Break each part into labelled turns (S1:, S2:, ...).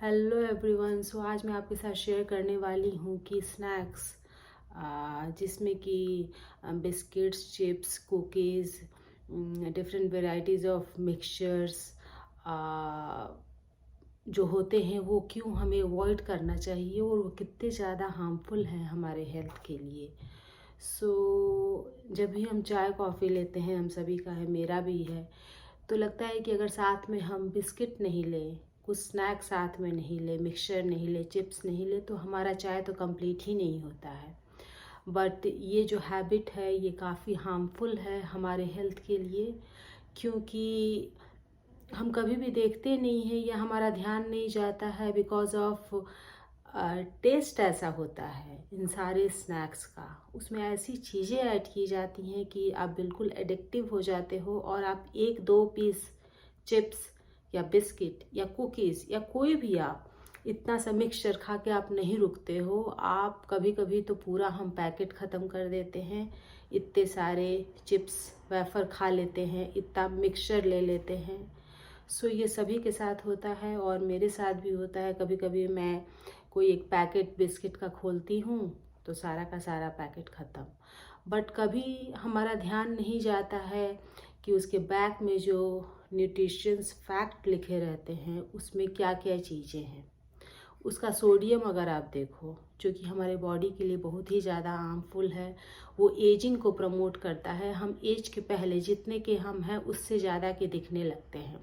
S1: Hello everyone. सो आज मैं आपके साथ शेयर करने वाली हूँ कि स्नैक्स जिसमें कि biscuits, chips, cookies, different varieties of mixtures जो होते हैं वो क्यों हमें अवॉइड करना चाहिए और वो कितने ज़्यादा हार्मफुल हैं हमारे हेल्थ के लिए। सो जब भी हम चाय कॉफ़ी लेते हैं, हम सभी का है, मेरा भी है, तो लगता है कि अगर साथ में हम बिस्किट नहीं लें, कुछ स्नैक साथ में नहीं लें, मिक्सचर नहीं लें, चिप्स नहीं लें, तो हमारा चाय तो कंप्लीट ही नहीं होता है। बट ये जो हैबिट है ये काफ़ी हार्मफुल है हमारे हेल्थ के लिए, क्योंकि हम कभी भी देखते नहीं हैं या हमारा ध्यान नहीं जाता है बिकॉज ऑफ टेस्ट ऐसा होता है इन सारे स्नैक्स का। उसमें ऐसी चीज़ें ऐड की जाती हैं कि आप बिल्कुल एडिक्टिव हो जाते हो और आप एक दो पीस चिप्स या बिस्किट या कुकीज़ या कोई भी आप इतना सा मिक्सचर खा के आप नहीं रुकते हो। आप कभी कभी तो पूरा हम पैकेट ख़त्म कर देते हैं, इतने सारे चिप्स वेफर खा लेते हैं, इतना मिक्सचर ले लेते हैं। सो ये सभी के साथ होता है और मेरे साथ भी होता है। कभी कभी मैं कोई एक पैकेट बिस्किट का खोलती हूँ तो सारा का सारा पैकेट ख़त्म। बट कभी हमारा ध्यान नहीं जाता है कि उसके बैक में जो न्यूट्रिशंस फैक्ट लिखे रहते हैं उसमें क्या क्या चीज़ें हैं। उसका सोडियम अगर आप देखो, जो कि हमारे बॉडी के लिए बहुत ही ज़्यादा हार्मफुल है, वो एजिंग को प्रमोट करता है। हम एज के पहले जितने के हम हैं उससे ज़्यादा के दिखने लगते हैं।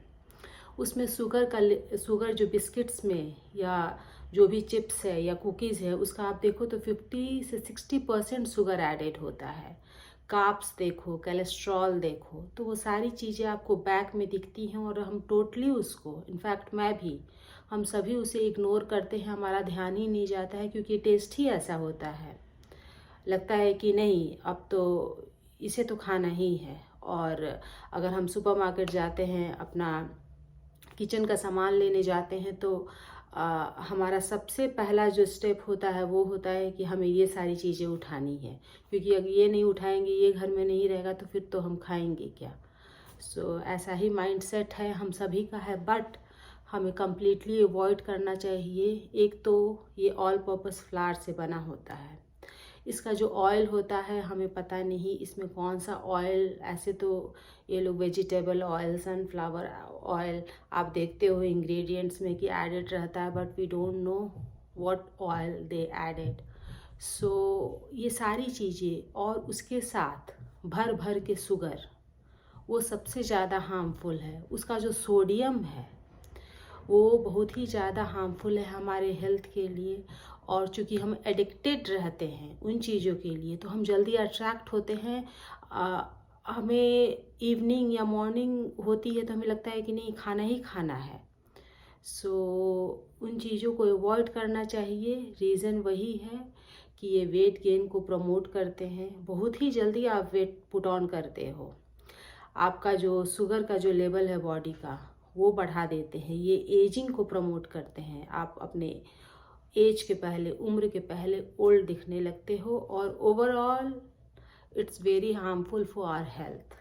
S1: उसमें शुगर जो बिस्किट्स में या जो भी चिप्स है या कुकीज़ है उसका आप देखो तो 50 से 60% शुगर एडेड होता है। कार्ब्स देखो, कोलेस्ट्रॉल देखो, तो वो सारी चीज़ें आपको बैक में दिखती हैं और हम टोटली उसको, इनफैक्ट मैं भी, हम सभी उसे इग्नोर करते हैं। हमारा ध्यान ही नहीं जाता है क्योंकि टेस्ट ही ऐसा होता है। लगता है कि नहीं, अब तो इसे तो खाना ही है। और अगर हम सुपरमार्केट जाते हैं, अपना किचन का सामान लेने जाते हैं, तो हमारा सबसे पहला जो स्टेप होता है वो होता है कि हमें ये सारी चीज़ें उठानी है, क्योंकि अगर ये नहीं उठाएंगे, ये घर में नहीं रहेगा, तो फिर तो हम खाएंगे क्या। सो ऐसा ही माइंडसेट है हम सभी का है। बट हमें कम्प्लीटली अवॉइड करना चाहिए। एक तो ये ऑल पर्पस फ्लावर से बना होता है, इसका जो ऑयल होता है हमें पता नहीं इसमें कौन सा ऑयल। ऐसे तो ये लोग वेजिटेबल ऑयल, सनफ्लावर ऑयल, आप देखते हो इंग्रेडिएंट्स में कि एडेड रहता है, but we don't know what oil they added. So ये सारी चीज़ें और उसके साथ भर भर के शुगर, वो सबसे ज़्यादा हार्मफुल है। उसका जो सोडियम है वो बहुत ही ज़्यादा हार्मफुल है हमारे हेल्थ के लिए। और चूँकि हम एडिक्टेड रहते हैं उन चीज़ों के लिए, तो हम जल्दी अट्रैक्ट होते हैं। हमें इवनिंग या मॉर्निंग होती है तो हमें लगता है कि नहीं, खाना ही खाना है। सो उन चीज़ों को अवॉइड करना चाहिए। रीज़न वही है कि ये वेट गेन को प्रमोट करते हैं। बहुत ही जल्दी आप वेट पुट ऑन करते हो। आपका जो शुगर का जो लेवल है बॉडी का, वो बढ़ा देते हैं। ये एजिंग को प्रमोट करते हैं। आप अपने एज के पहले, उम्र के पहले ओल्ड दिखने लगते हो और overall it's very harmful for our health.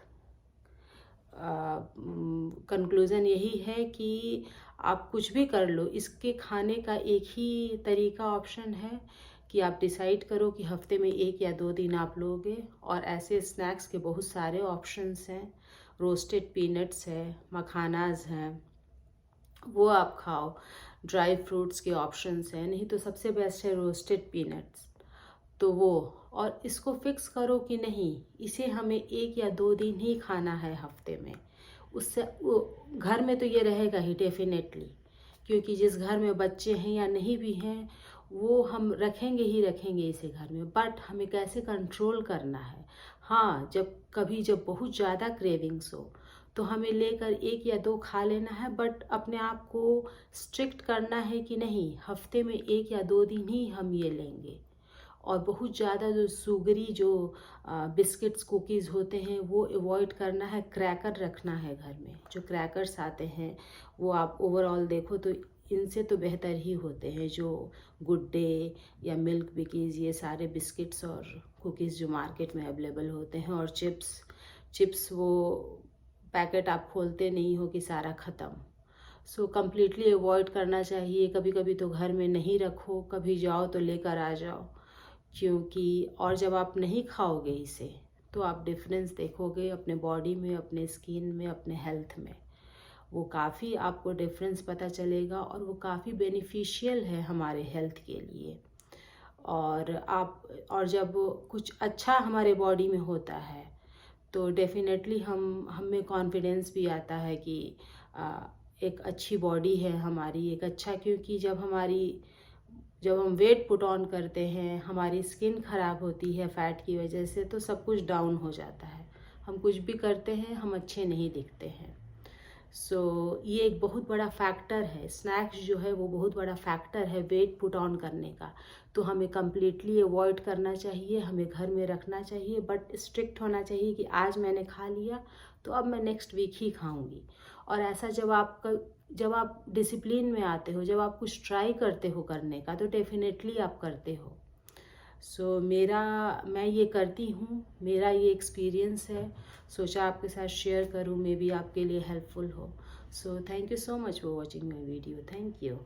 S1: Conclusion यही है कि आप कुछ भी कर लो, इसके खाने का एक ही तरीका ऑप्शन है कि आप डिसाइड करो कि हफ्ते में 1 या 2 दिन आप लोगे। और ऐसे स्नैक्स के बहुत सारे ऑप्शंस हैं। रोस्टेड पीनट्स है, मखानाज हैं, वो आप खाओ। ड्राई फ्रूट्स के ऑप्शंस हैं, नहीं तो सबसे बेस्ट है रोस्टेड पीनट्स, तो वो। और इसको फिक्स करो कि नहीं, इसे हमें 1 या 2 दिन ही खाना है हफ्ते में। उससे घर में तो ये रहेगा ही डेफिनेटली, क्योंकि जिस घर में बच्चे हैं या नहीं भी हैं, वो हम रखेंगे ही रखेंगे इसे घर में। बट हमें कैसे कंट्रोल करना है। हाँ, जब बहुत ज़्यादा क्रेविंग्स हो तो हमें लेकर 1 या 2 खा लेना है, बट अपने आप को स्ट्रिक्ट करना है कि नहीं, हफ्ते में 1 या 2 दिन ही हम ये लेंगे। और बहुत ज़्यादा जो सुगरी जो बिस्किट्स, कुकीज़ होते हैं वो अवॉइड करना है। क्रैकर रखना है घर में। जो क्रैकर्स आते हैं वो आप ओवरऑल देखो तो इनसे तो बेहतर ही होते हैं, जो गुड डे या मिल्क बिकीज़, ये सारे बिस्किट्स और कुकीज़ जो मार्केट में अवेलेबल होते हैं। और चिप्स, वो पैकेट आप खोलते नहीं हो कि सारा ख़त्म। सो कम्प्लीटली अवॉइड करना चाहिए। कभी कभी तो घर में नहीं रखो, कभी जाओ तो लेकर आ जाओ, क्योंकि और जब आप नहीं खाओगे इसे तो आप डिफरेंस देखोगे अपने बॉडी में, अपने स्किन में, अपने हेल्थ में। वो काफ़ी आपको डिफरेंस पता चलेगा और वो काफ़ी बेनिफिशियल है हमारे हेल्थ के लिए। और जब कुछ अच्छा हमारे बॉडी में होता है तो डेफिनेटली हमें कॉन्फिडेंस भी आता है कि एक अच्छी बॉडी है हमारी, एक अच्छा, क्योंकि जब हम वेट पुट ऑन करते हैं, हमारी स्किन ख़राब होती है फैट की वजह से, तो सब कुछ डाउन हो जाता है। हम कुछ भी करते हैं हम अच्छे नहीं दिखते हैं। ये एक बहुत बड़ा फैक्टर है, स्नैक्स जो है वो बहुत बड़ा फैक्टर है वेट पुट ऑन करने का। तो हमें कम्प्लीटली अवॉइड करना चाहिए, हमें घर में रखना चाहिए, बट स्ट्रिक्ट होना चाहिए कि आज मैंने खा लिया तो अब मैं नेक्स्ट वीक ही खाऊंगी। और ऐसा जब आप डिसिप्लिन में आते हो, जब आप कुछ ट्राई करते हो करने का, तो डेफिनेटली आप करते हो। मैं ये करती हूँ, मेरा ये एक्सपीरियंस है, सोचा आपके साथ शेयर करूँ, मे बी आपके लिए हेल्पफुल हो। Thank you so much for watching my video. Thank you.